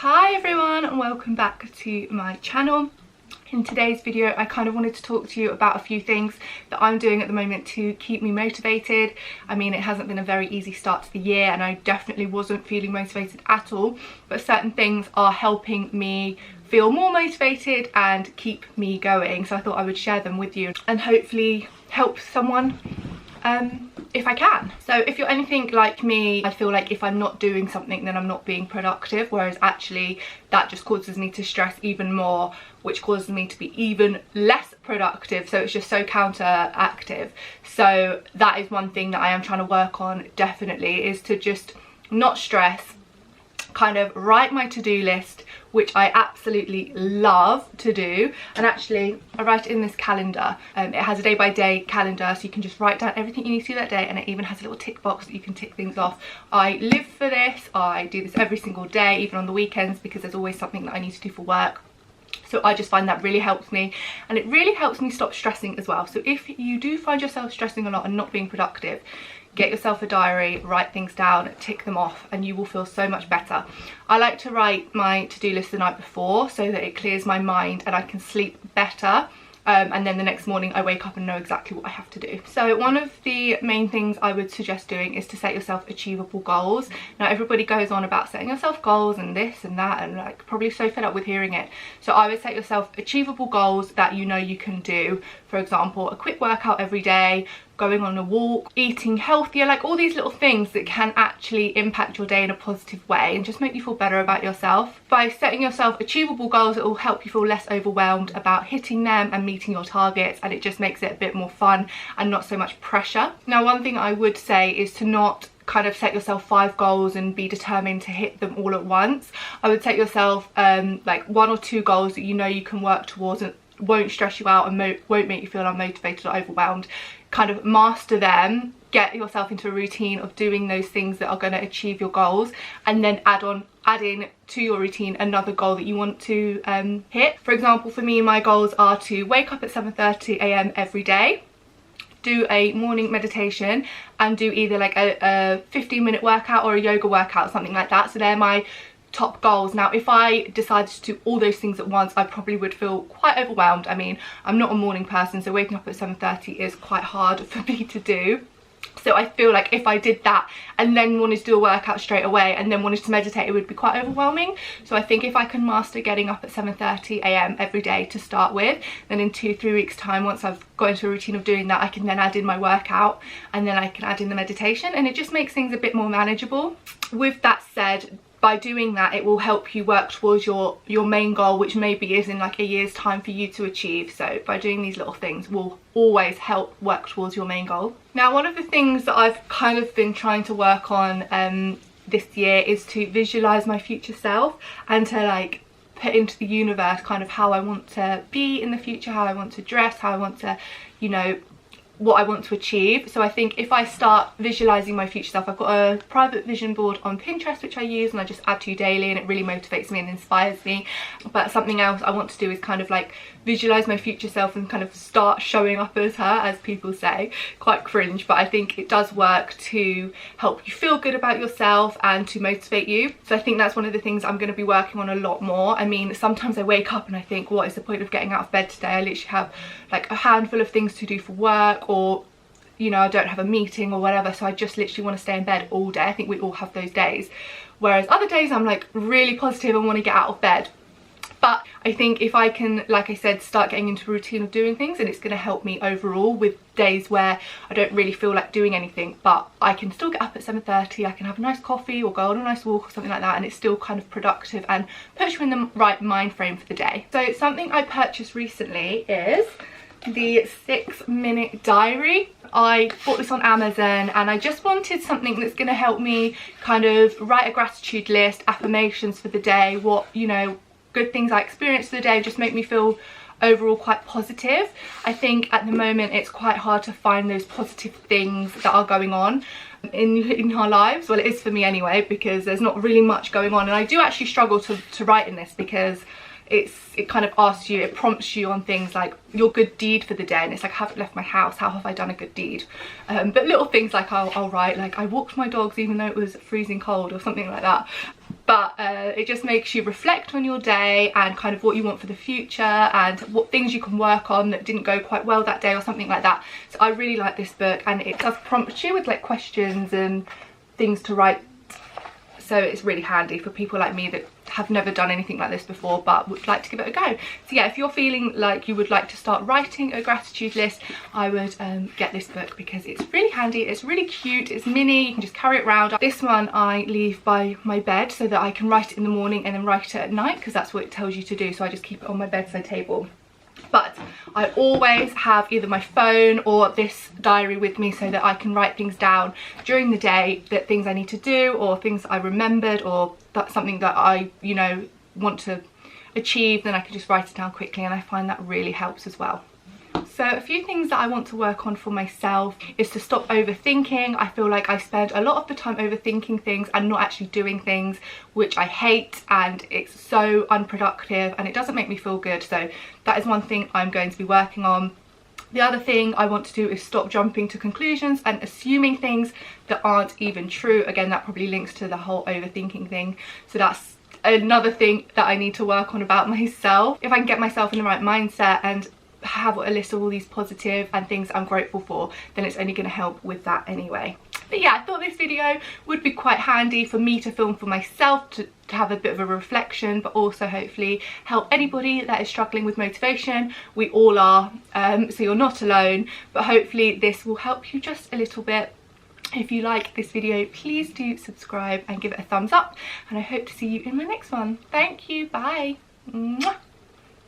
Hi everyone and welcome back to my channel. In today's video I kind of wanted to talk to you about a few things that I'm doing at the moment to keep me motivated. I mean, it hasn't been a very easy start to the year and I definitely wasn't feeling motivated at all, but certain things are helping me feel more motivated and keep me going, so I thought I would share them with you and hopefully help someone if I can. So if you're anything like me, I feel like if I'm not doing something then I'm not being productive, whereas actually that just causes me to stress even more, which causes me to be even less productive, so it's just so counteractive. So that is one thing that I am trying to work on, definitely, is to just not stress, kind of write my to-do list, which I absolutely love to do. And actually I write it in this calendar. It has a day-by-day calendar, so you can just write down everything you need to do that day, and it even has a little tick box that you can tick things off. I live for this. I do this every single day, even on the weekends, because there's always something that I need to do for work. So I just find that really helps me, and it really helps me stop stressing as well. So if you do find yourself stressing a lot and not being productive, get yourself a diary, write things down, tick them off, and you will feel so much better. I like to write my to-do list the night before so that it clears my mind and I can sleep better. And then the next morning I wake up and know exactly what I have to do. So one of the main things I would suggest doing is to set yourself achievable goals. Now everybody goes on about setting yourself goals and this and that, and like probably so fed up with hearing it. So I would set yourself achievable goals that you know you can do. For example, a quick workout every day, going on a walk, eating healthier, like all these little things that can actually impact your day in a positive way and just make you feel better about yourself. By setting yourself achievable goals, it will help you feel less overwhelmed about hitting them and meeting your targets, and it just makes it a bit more fun and not so much pressure. Now one thing I would say is to not kind of set yourself 5 goals and be determined to hit them all at once. I would set yourself like 1 or 2 goals that you know you can work towards and won't stress you out and won't make you feel unmotivated or overwhelmed. Kind of master them, get yourself into a routine of doing those things that are going to achieve your goals, and then add in to your routine another goal that you want to hit. For example, for me, my goals are to wake up at 7:30 a.m. every day, do a morning meditation, and do either like a 15-minute workout or a yoga workout, something like that. So they're my top goals. Now if I decided to do all those things at once, I probably would feel quite overwhelmed. I mean, I'm not a morning person, so waking up at 7:30 is quite hard for me to do. So I feel like if I did that and then wanted to do a workout straight away and then wanted to meditate, it would be quite overwhelming. So I think if I can master getting up at 7:30 a.m. every day to start with, then in 2-3 weeks time, once I've got into a routine of doing that, I can then add in my workout and then I can add in the meditation, and it just makes things a bit more manageable. With that said, by doing that, it will help you work towards your main goal, which maybe is in like a year's time for you to achieve. So by doing these little things will always help work towards your main goal. Now one of the things that I've kind of been trying to work on this year is to visualize my future self and to like put into the universe kind of how I want to be in the future, how I want to dress, how I want to, you know, what I want to achieve. So I think if I start visualizing my future self, I've got a private vision board on Pinterest which I use and I just add to daily, and it really motivates me and inspires me. But something else I want to do is kind of like visualize my future self and kind of start showing up as her, as people say. Quite cringe, but I think it does work to help you feel good about yourself and to motivate you. So I think that's one of the things I'm going to be working on a lot more. I mean, sometimes I wake up and I think, what is the point of getting out of bed today? I literally have like a handful of things to do for work, or you know, I don't have a meeting or whatever, so I just literally want to stay in bed all day. I think we all have those days, whereas other days I'm like really positive and want to get out of bed. But I think if I can, like I said, start getting into a routine of doing things, and it's going to help me overall with days where I don't really feel like doing anything, but I can still get up at 7:30, I can have a nice coffee or go on a nice walk or something like that, and it's still kind of productive and puts you in the right mind frame for the day. So something I purchased recently is the 6-minute diary. I bought this on Amazon and I just wanted something that's going to help me kind of write a gratitude list, affirmations for the day, what, you know, good things I experienced for the day, just make me feel overall quite positive. I think at the moment it's quite hard to find those positive things that are going on in our lives. Well, it is for me anyway, because there's not really much going on, and I do actually struggle to write in this because it kind of asks you, it prompts you on things like your good deed for the day, and it's like, I haven't left my house, how have I done a good deed? But little things like I'll write like, I walked my dogs even though it was freezing cold, or something like that. But it just makes you reflect on your day and kind of what you want for the future, and what things you can work on that didn't go quite well that day, or something like that. So I really like this book, and it does prompt you with like questions and things to write. So it's really handy for people like me that have never done anything like this before but would like to give it a go. So yeah, if you're feeling like you would like to start writing a gratitude list, I would get this book, because it's really handy, it's really cute, it's mini, you can just carry it around. This one I leave by my bed so that I can write it in the morning and then write it at night, because that's what it tells you to do. So I just keep it on my bedside table. But I always have either my phone or this diary with me, so that I can write things down during the day, that things I need to do, or things I remembered, or that's something that I, you know, want to achieve. Then I can just write it down quickly, and I find that really helps as well. So a few things that I want to work on for myself is to stop overthinking. I feel like I spend a lot of the time overthinking things and not actually doing things, which I hate, and it's so unproductive and it doesn't make me feel good. So that is one thing I'm going to be working on. The other thing I want to do is stop jumping to conclusions and assuming things that aren't even true. Again, that probably links to the whole overthinking thing. So that's another thing that I need to work on about myself. If I can get myself in the right mindset and have a list of all these positive and things I'm grateful for, then it's only going to help with that anyway. But yeah, I thought this video would be quite handy for me to film for myself, to have a bit of a reflection, but also hopefully help anybody that is struggling with motivation. We all are, so you're not alone, but hopefully this will help you just a little bit. If you like this video, please do subscribe and give it a thumbs up, and I hope to see you in my next one. Thank you, bye. Mwah.